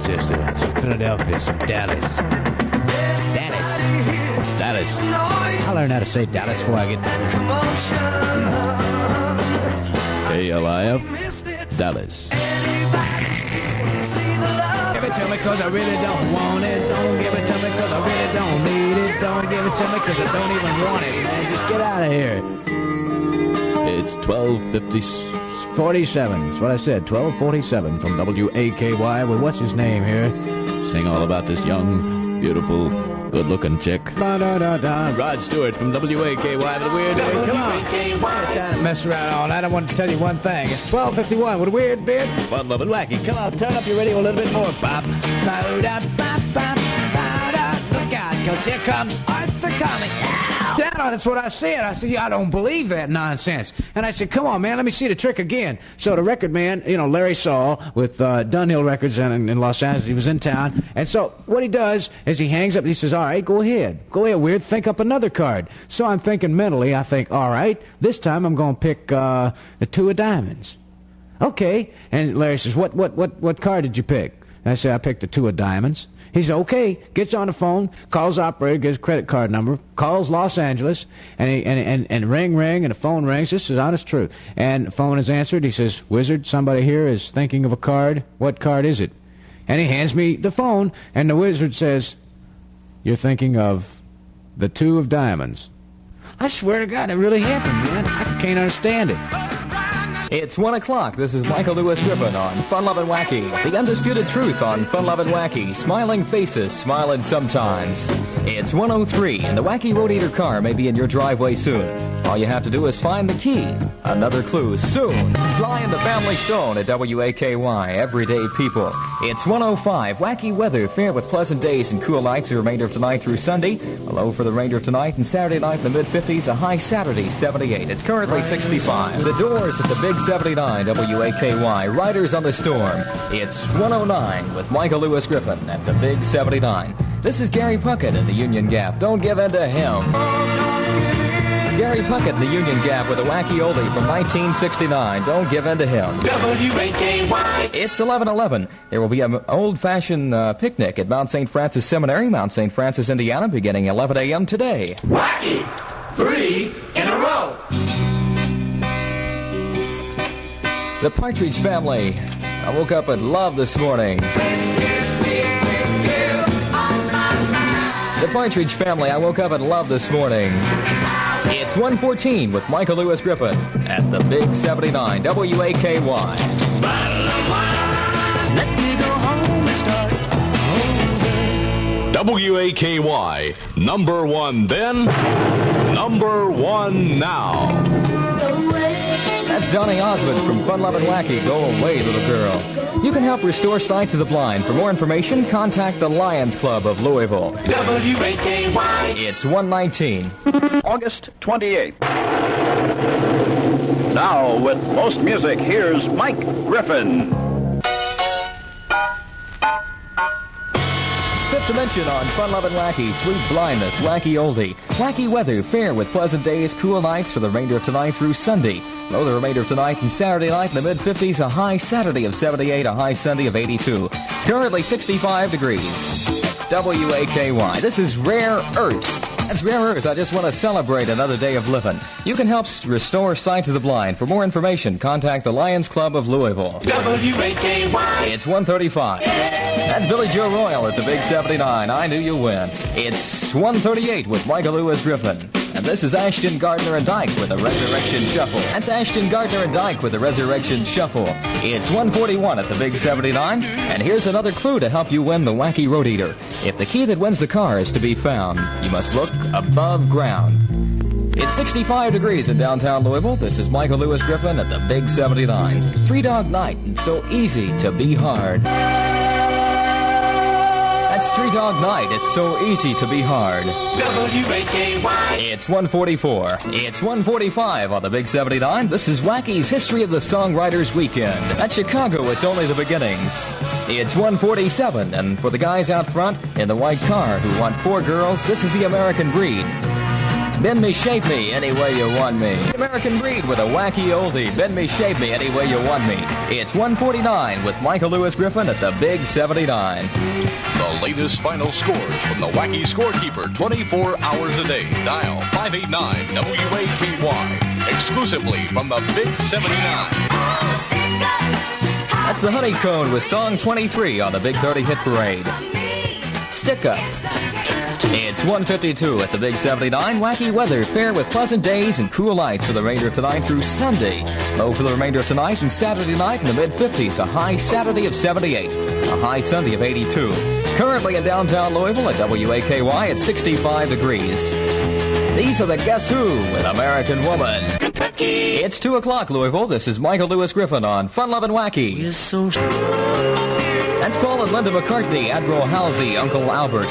sports yesterday. Some Philadelphia, some Dallas. Dallas. I learned how to say Dallas before I get KLIF, Dallas. Give it to me because I really don't want it. Don't give it to me because I really don't need it. Don't give it to me because I don't even want it, man. Just get out of here. It's 12:47. That's what I said. 12:47 from WAKY with what's his name here? Sing all about this young, beautiful, good-looking chick. Rod Stewart from WAKY with a weird bit. Come on. Mess around all night. I want to tell you one thing. It's 12:51 with a weird bit. Fun loving wacky. Come on, turn up your radio a little bit more, Bob. Look out, because here comes Arthur Conley. Dad, that's what I said. I said, I don't believe that nonsense. And I said, come on, man, let me see the trick again. So the record man, Larry Saul with Dunhill Records in Los Angeles, he was in town. And so what he does is he hangs up and he says, all right, go ahead, Weird, think up another card. So I'm thinking mentally, I think, all right, this time I'm going to pick the two of diamonds. Okay. And Larry says, what card did you pick? And I said, I picked the two of diamonds. He said, okay, gets on the phone, calls the operator, gives a credit card number, calls Los Angeles, and ring, and the phone rings. This is honest truth. And the phone is answered. He says, Wizard, somebody here is thinking of a card. What card is it? And he hands me the phone, and the Wizard says, you're thinking of the two of diamonds. I swear to God, it really happened, man. I can't understand it. It's 1 o'clock. This is Michael Lewis Griffin on Fun Lovin' Wacky. The undisputed truth on Fun Lovin' Wacky. Smiling faces, smiling sometimes. It's 1:03, and the Wacky Road Eater car may be in your driveway soon. All you have to do is find the key. Another clue soon. Sly and the Family Stone at WAKY. Everyday people. It's 1:05. Wacky weather. Fair with pleasant days and cool nights the remainder of tonight through Sunday. A low for the remainder of tonight and Saturday night in the mid-50s. A high Saturday, 78. It's currently 65. The Doors at the Big 79 WAKY. Riders on the Storm. It's 1:09 with Michael Lewis Griffin at the Big 79. This is Gary Puckett in the Union Gap. Don't give in to him. Gary Puckett in the Union Gap with a wacky oldie from 1969. Don't give in to him. WAKY. It's 11:11. There will be an old-fashioned picnic at Mount St. Francis Seminary, Mount St. Francis, Indiana, beginning 11 a.m. today. Wacky. 3 in a row. The Partridge Family. I woke up in love this morning. The Partridge Family. I woke up in love this morning. It's 1:14 with Michael Lewis Griffin at the Big 79 WAKY. Let me go home and start over. WAKY, number one then, number one now. That's Donny Osmond from Fun Lovin' Wacky. Go away, little girl. You can help restore sight to the blind. For more information, contact the Lions Club of Louisville. WAKY. It's 1:19. August 28th. Now, with most music, here's Mike Griffin. Fifth Dimension on Fun Lovin' Wacky. Sweet Blindness, Wacky Oldie. Wacky weather, fair with pleasant days, cool nights for the remainder of tonight through Sunday. Low the remainder of tonight and Saturday night in the mid-50s. A high Saturday of 78, a high Sunday of 82. It's currently 65 degrees. WAKY. This is Rare Earth. That's Rare Earth. I just want to celebrate another day of living. You can help restore sight to the blind. For more information, contact the Lions Club of Louisville. WAKY. It's 1:35. That's Billy Joe Royal at the Big 79. I knew you'd win. It's 1:38 with Michael Lewis Griffin. And this is Ashton Gardner and Dyke with a Resurrection Shuffle. That's Ashton Gardner and Dyke with a Resurrection Shuffle. It's 1:41 at the Big 79. And here's another clue to help you win the Wacky Road Eater. If the key that wins the car is to be found, you must look above ground. It's 65 degrees in downtown Louisville. This is Michael Lewis Griffin at the Big 79. Three Dog Night, and so easy to be hard. That's Three Dog Night. It's so easy to be hard. WAKY. It's 1:44. It's 1:45 on the Big 79. This is Wacky's History of the Songwriters Weekend. At Chicago, it's only the beginnings. It's 1:47, and for the guys out front in the white car who want 4 girls, this is the American Breed. Bend Me, Shape Me, Any Way You Want Me. American Breed with a wacky oldie, Bend Me, Shape Me, Any Way You Want Me. It's 1:49 with Michael Lewis Griffin at the Big 79. The latest final scores from the Wacky Scorekeeper 24 hours a day. Dial 589 WAKY. Exclusively from the Big 79. That's the Honeycomb with song 23 on the Big 30 Hit Parade. Stick Up. It's 1:52 at the Big 79. Wacky weather, fair with pleasant days and cool nights for the remainder of tonight through Sunday. Low for the remainder of tonight and Saturday night in the mid-50s. A high Saturday of 78. A high Sunday of 82. Currently in downtown Louisville at WAKY at 65 degrees. These are the Guess Who with American Woman. Kentucky. It's 2 o'clock, Louisville. This is Michael Lewis Griffin on Fun Lovin' Wacky. We're so That's Paul and Linda McCartney, Admiral Halsey, Uncle Albert.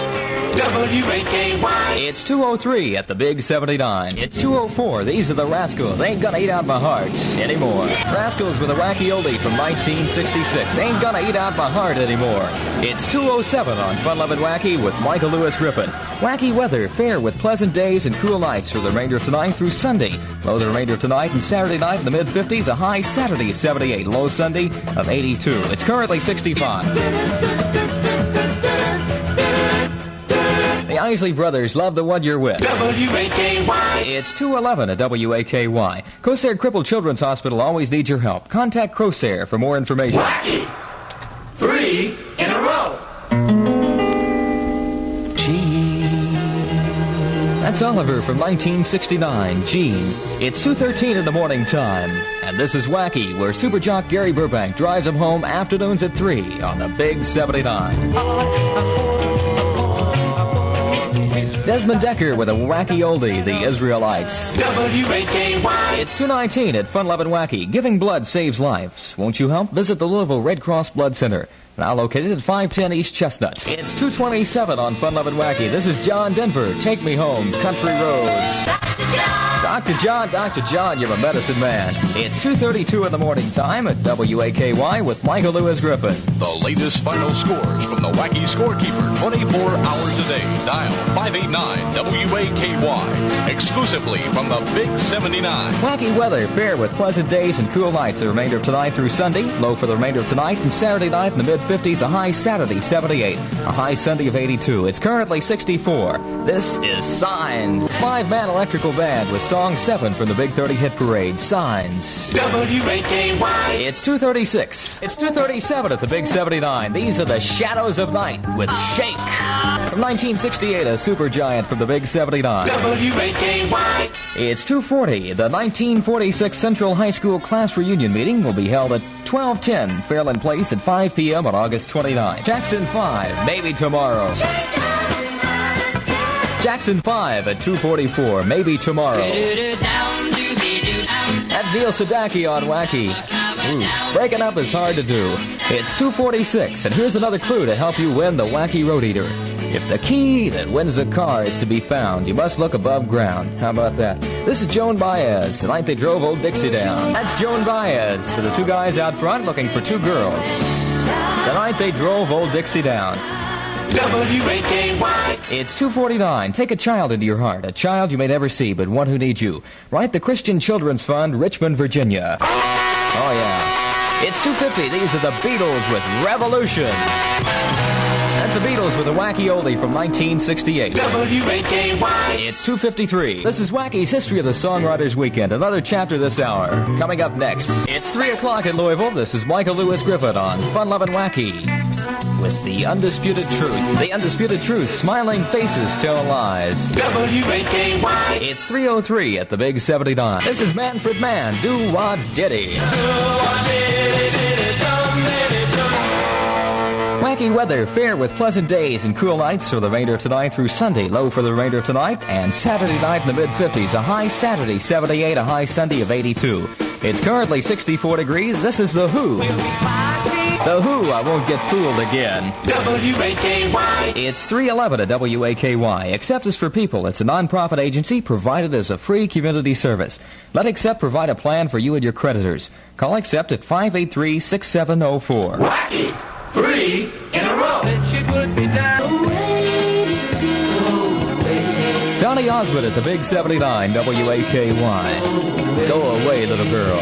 WAKY. It's 2:03 at the Big 79. It's 2:04. These are the Rascals. Ain't Gonna Eat Out My Heart anymore. Rascals with a wacky oldie from 1966. Ain't Gonna Eat Out My Heart anymore. It's 2:07 on Fun Lovin' Wacky with Michael Lewis Griffin. Wacky weather, fair with pleasant days and cool nights for the remainder of tonight through Sunday. Low the remainder of tonight and Saturday night in the mid-50s. A high Saturday 78. Low Sunday of 82. It's currently 65. The Isley Brothers, Love the One You're With. WAKY. It's 2:11 at WAKY. Crosair Crippled Children's Hospital always needs your help. Contact Crosair for more information. Wacky. 3 in a row. That's Oliver from 1969, Gene. It's 2:13 in the morning time. And this is Wacky, where Super Jock Gary Burbank drives him home afternoons at 3 on the Big 79. Desmond Decker with a wacky oldie, The Israelites. WAKY. It's 2:19 at Fun Lovin' Wacky. Giving blood saves lives. Won't you help? Visit the Louisville Red Cross Blood Center. Now located at 510 East Chestnut. It's 2:27 on Fun Lovin' Wacky. This is John Denver. Take me home, country roads. Dr. John, you're a medicine man. It's 2:32 in the morning time at WAKY with Michael Lewis Griffin. The latest final scores from the Wacky Scorekeeper 24 hours a day. Dial 589 WAKY. Exclusively from the Big 79. Wacky weather, fair with pleasant days and cool nights the remainder of tonight through Sunday. Low for the remainder of tonight and Saturday night in the mid-50s. A high Saturday 78. A high Sunday of 82. It's currently 64. This is Signs. 5-man electrical band with song 7 from the Big 30 Hit Parade, Signs. WAKY. It's 2:36. It's 2:37 at the Big 79. These are the Shadows of Night with Shake. From 1968, a supergiant from the Big 79. WAKY. It's 2:40. The 1946 Central High School class reunion meeting will be held at 1210 Fairland Place at 5 p.m. on August 29. Jackson 5, Maybe Tomorrow. Jackson 5 at 2:44, Maybe Tomorrow. That's Neil Sedaki on Wacky. Ooh, breaking up is hard to do. It's 2:46, and here's another clue to help you win the Wacky Road Eater. If the key that wins the car is to be found, you must look above ground. How about that? This is Joan Baez. The night they drove Old Dixie down. That's Joan Baez for the two guys out front looking for two girls. The night they drove Old Dixie down. WAKY. It's 2:49. Take a child into your heart. A child you may never see, but one who needs you. Write the Christian Children's Fund, Richmond, Virginia. Oh, yeah. It's 2:50. These are the Beatles with Revolution. That's the Beatles with a wacky oldie from 1968. WAKY. It's 2:53. This is Wacky's History of the Songwriters Weekend. Another chapter this hour. Coming up next. It's 3 o'clock in Louisville. This is Michael Lewis Griffin on Fun Lovin' Wacky. With the undisputed truth. The undisputed truth. Smiling faces tell lies. WAKY. It's 3:03 at the Big 79. This is Manfred Mann. Do Wah Diddy. Wacky weather, fair with pleasant days and cool nights for the remainder of tonight through Sunday. Low for the remainder of tonight and Saturday night in the mid-50s. A high Saturday 78, a high Sunday of 82. It's currently 64 degrees. This is The Who. The Who, I Won't Get Fooled Again. WAKY. It's 3:11 at WAKY. Accept is for People. It's a non-profit agency provided as a free community service. Let Accept provide a plan for you and your creditors. Call Accept at 583-6704. Wacky. 3 in a row. Donny Osmond at the Big 79 WAKY. Go away, little girl.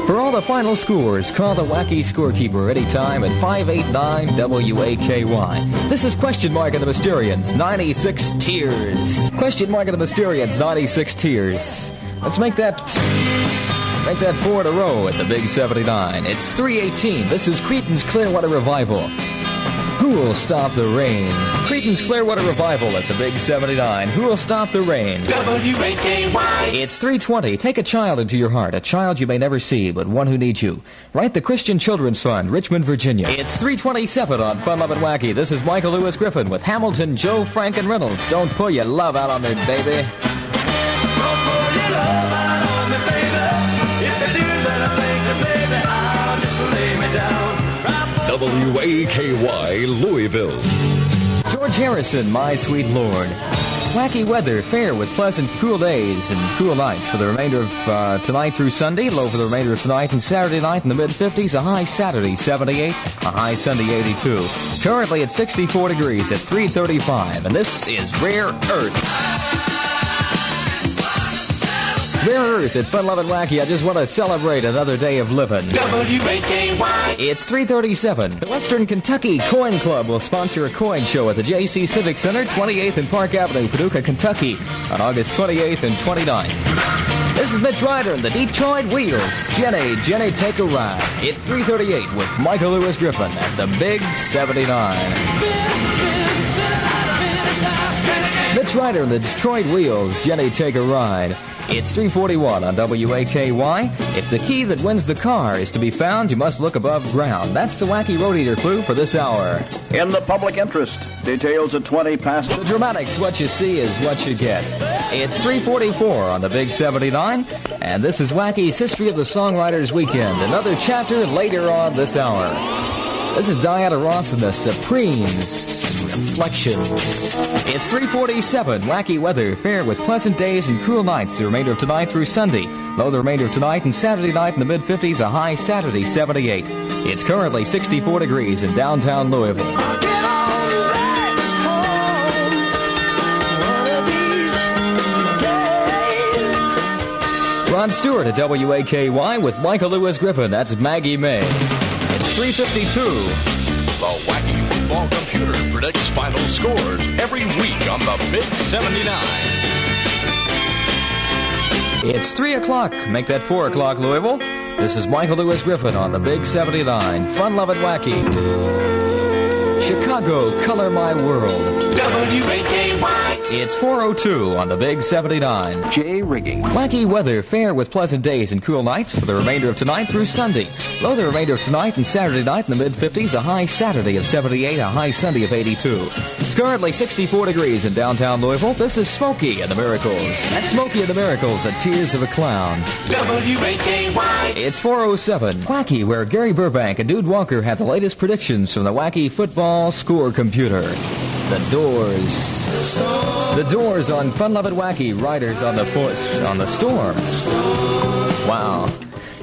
For all the final scores, call the Wacky Scorekeeper anytime at 589 WAKY. This is Question Mark and the Mysterians, 96 Tears. Question Mark and the Mysterians, 96 Tears. Let's make that 4 in a row at the Big 79. It's 318. This is Cretan's Clearwater Revival. Who will stop the rain? Cretan's Clearwater Revival at the Big 79. Who will stop the rain? WAKY. It's 320. Take a child into your heart, a child you may never see, but one who needs you. Write the Christian Children's Fund, Richmond, Virginia. It's 327 on Fun, Love, and Wacky. This is Michael Lewis Griffin with Hamilton, Joe, Frank, and Reynolds. Don't pull your love out on me, baby. WAKY Louisville. George Harrison, My Sweet Lord. Wacky weather, fair with pleasant, cool days and cool nights for the remainder of tonight through Sunday. Low for the remainder of tonight and Saturday night in the mid-50s. A high Saturday, 78. A high Sunday, 82. Currently at 64 degrees at 3:35. And this is Rare Earth. Rare Earth at Fun, Love, and Wacky. I just want to celebrate another day of living. WAKY. It's 3:37. The Western Kentucky Coin Club will sponsor a coin show at the JC Civic Center, 28th and Park Avenue, Paducah, Kentucky, on August 28th and 29th. This is Mitch Ryder and the Detroit Wheels. Jenny, take a ride. It's 3:38 with Michael Lewis Griffin at the Big 79. Mitch Ryder and the Detroit Wheels. Jenny, take a ride. It's 3:41 on WAKY. If the key that wins the car is to be found, you must look above ground. That's the Wacky Road Eater clue for this hour. In the public interest, details at 20 past. The dramatics, what you see is what you get. It's 3:44 on the Big 79, and this is Wacky's History of the Songwriters Weekend. Another chapter later on this hour. This is Diana Ross and the Supremes. Reflections. It's 3:47. Wacky weather, fair with pleasant days and cool nights the remainder of tonight through Sunday. Low the remainder of tonight and Saturday night in the mid-50s. A high Saturday, 78. It's currently 64 degrees in downtown Louisville. Ron Stewart at WAKY with Michael Lewis Griffin. That's Maggie May. It's 3:52. The Wacky Football Computer predicts final scores every week on the Big 79. It's 3 o'clock. Make that 4 o'clock, Louisville. This is Michael Lewis Griffin on the Big 79. Fun, Love, and Wacky. Chicago, color my world. WAKY. It's 4:02 on the Big 79. J rigging. Wacky weather, fair with pleasant days and cool nights for the remainder of tonight through Sunday. Low the remainder of tonight and Saturday night in the mid-50s. A high Saturday of 78, a high Sunday of 82. It's currently 64 degrees in downtown Louisville. This is Smokey and the Miracles. That's Smokey and the Miracles at Tears of a Clown. WAKY. It's 4:07. Wacky, where Gary Burbank and Dude Walker have the latest predictions from the Wacky Football Score Computer. The Doors. The Doors on Fun, Love, and Wacky. Riders on the storm. Wow.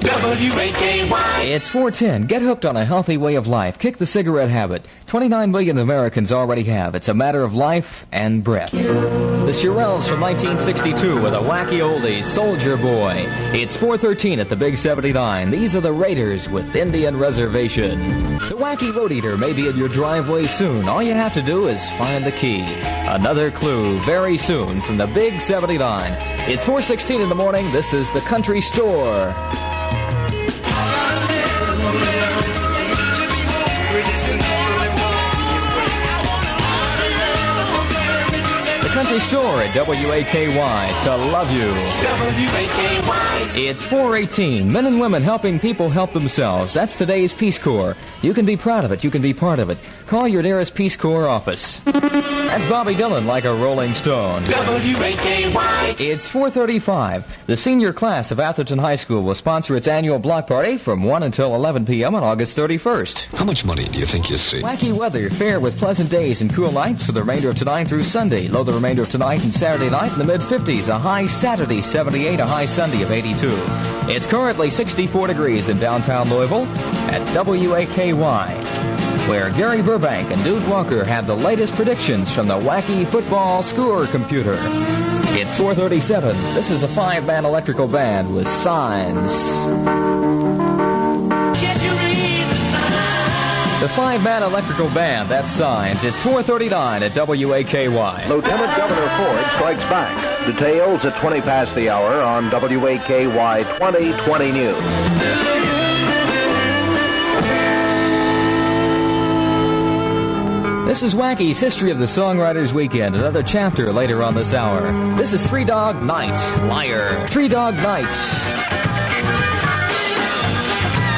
WAKY. It's 4:10. Get hooked on a healthy way of life. Kick the cigarette habit. 29 million Americans already have. It's a matter of life and breath. The Shirelles from 1962 with a wacky oldie, Soldier Boy. It's 4:13 at the Big 79. These are the Raiders with Indian Reservation. The Wacky Road Eater may be in your driveway soon. All you have to do is find the key. Another clue very soon from the Big 79. It's 4:16 in the morning. This is the Country Store. Country Store at WAKY to love you. WAKY. It's 4:18. Men and women helping people help themselves. That's today's Peace Corps. You can be proud of it. You can be part of it. Call your nearest Peace Corps office. That's Bobby Dylan like a Rolling Stone. WAKY. It's 4:35. The senior class of Atherton High School will sponsor its annual block party from 1 until 11 p.m. on August 31st. How much money do you think you see? Wacky weather, fair with pleasant days and cool nights for the remainder of tonight through Sunday. Low the remainder of tonight and Saturday night in the mid-50s. A high Saturday, 78, a high Sunday of 82. It's currently 64 degrees in downtown Louisville at WAKY, where Gary Burbank and Dude Walker have the latest predictions from the Wacky Football Score Computer. It's 4:37. This is a 5-man electrical band with Signs. The 5-man electrical band, that's Signs. It's 4:39 at WAKY. Lieutenant Governor Ford strikes back. Details at 20 past the hour on WAKY 2020 News. This is Waky's History of the Songwriters Weekend, another chapter later on this hour. This is Three Dog Night, Liar. Three Dog Night.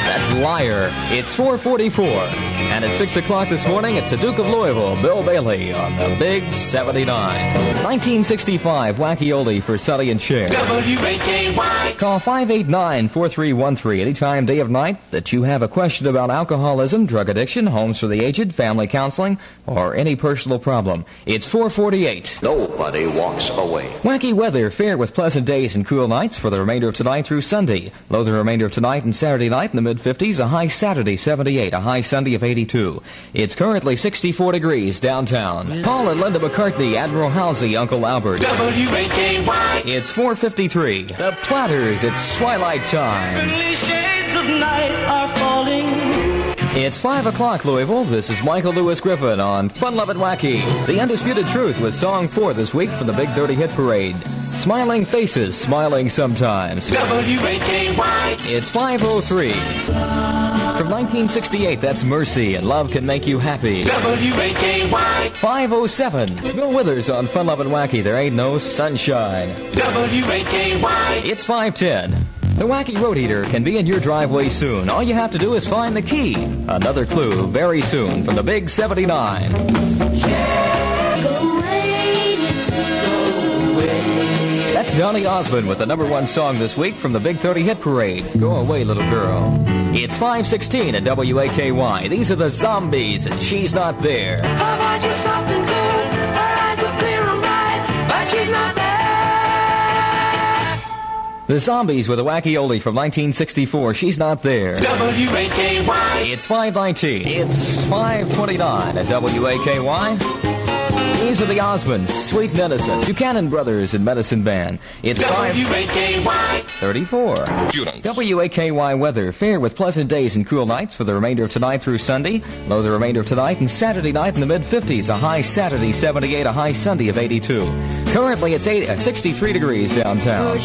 That's Liar. It's 4:44. And at 6 o'clock this morning, it's the Duke of Louisville, Bill Bailey, on the Big 79. 1965, Wacky Oldie for Sonny and Cher. WAKY. Call 589-4313 anytime, day of night, that you have a question about alcoholism, drug addiction, homes for the aged, family counseling, or any personal problem. It's 4:48. Nobody walks away. Wacky weather, fair with pleasant days and cool nights for the remainder of tonight through Sunday. Low the remainder of tonight and Saturday night in the mid-50s, a high Saturday 78, a high Sunday of 82. It's currently 64 degrees downtown. Paul and Linda McCartney, Admiral Halsey, Uncle Albert. WAKY. It's 4:53. The Platters, it's twilight time. Shades of night are falling. It's 5 o'clock, Louisville. This is Michael Lewis Griffin on Fun Lovin' Wacky. The Undisputed Truth was Song 4 this week from the Big 30 Hit Parade. Smiling Faces, Smiling Sometimes. WAKY. It's 5:03. From 1968, that's Mercy and Love Can Make You Happy. WAKY. 5:07. Bill Withers on Fun Lovin' Wacky. There ain't no sunshine. WAKY. It's 5:10. The Wacky Road Eater can be in your driveway soon. All you have to do is find the key. Another clue very soon from the Big 79. That's Donny Osmond with the #1 song this week from the Big 30 Hit Parade. Go Away, Little Girl. It's 5:16 at WAKY. These are the Zombies, and She's Not There. Her voice was soft and good, her eyes were clear and bright, but she's not there. The Zombies with a Wacky Oldie from 1964. She's Not There. WAKY. It's 5:19. It's 5:29 at WAKY. These are the Osmonds, Sweet and Innocent, Buchanan Brothers and Medicine Band. It's WAKY. 5:34. WAKY weather, fair with pleasant days and cool nights for the remainder of tonight through Sunday. Low the remainder of tonight and Saturday night in the mid-50s, a high Saturday 78, a high Sunday of 82. Currently it's 63 degrees downtown.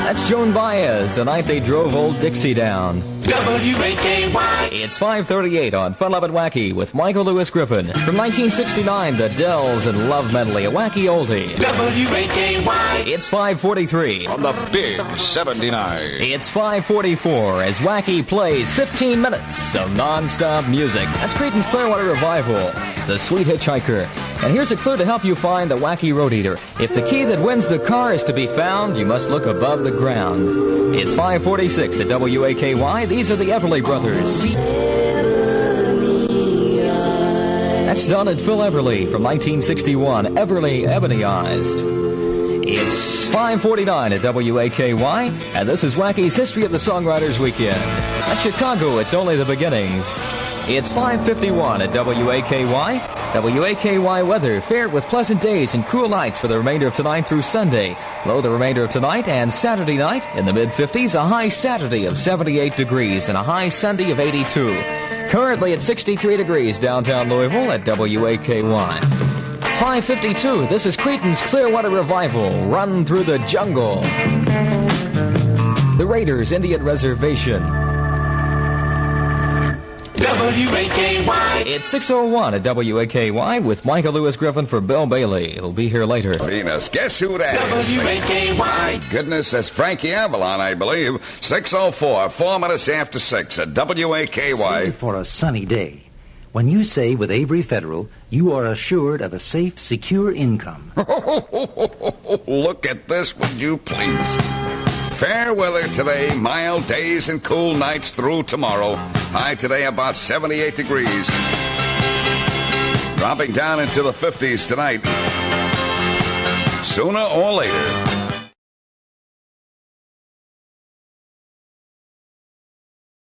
That's Joan Baez, the night they drove old Dixie down. WAKY. It's 5:38 on Fun Lovin' Wacky with Michael Lewis Griffin. From 1969, the Dells and Love Medley, a Wacky Oldie. WAKY. It's 5:43. On the Big 79. It's 5:44 as Wacky plays 15 minutes of non-stop music. That's Creedence Clearwater Revival, The Sweet Hitchhiker. And here's a clue to help you find the Wacky Road Eater. If the key that wins the car is to be found, you must look above the ground. It's 5:46 at WAKY. These are the Everly Brothers. That's Don and Phil Everly from 1961. Everly Ebonyized. It's 5:49 at WAKY, and this is Wacky's History of the Songwriters Weekend. At Chicago, it's only the beginnings. It's 5:51 at WAKY. WAKY weather, fair with pleasant days and cool nights for the remainder of tonight through Sunday. Low the remainder of tonight and Saturday night in the mid-50s, a high Saturday of 78 degrees and a high Sunday of 82. Currently at 63 degrees downtown Louisville at WAKY. 5:52, this is Creedence Clearwater Revival, Run Through the Jungle. The Raiders Indian Reservation. WAKY. It's 6:01 at WAKY with Michael Lewis Griffin for Bill Bailey, who'll be here later. Venus, guess who that is? WAKY. My goodness, that's Frankie Avalon, I believe. 6:04, 4 minutes after 6 at WAKY. For a sunny day. When you save with Avery Federal, you are assured of a safe, secure income. Look at this, would you please? Fair weather today, mild days and cool nights through tomorrow. High today about 78 degrees. Dropping down into the 50s tonight. Sooner or later,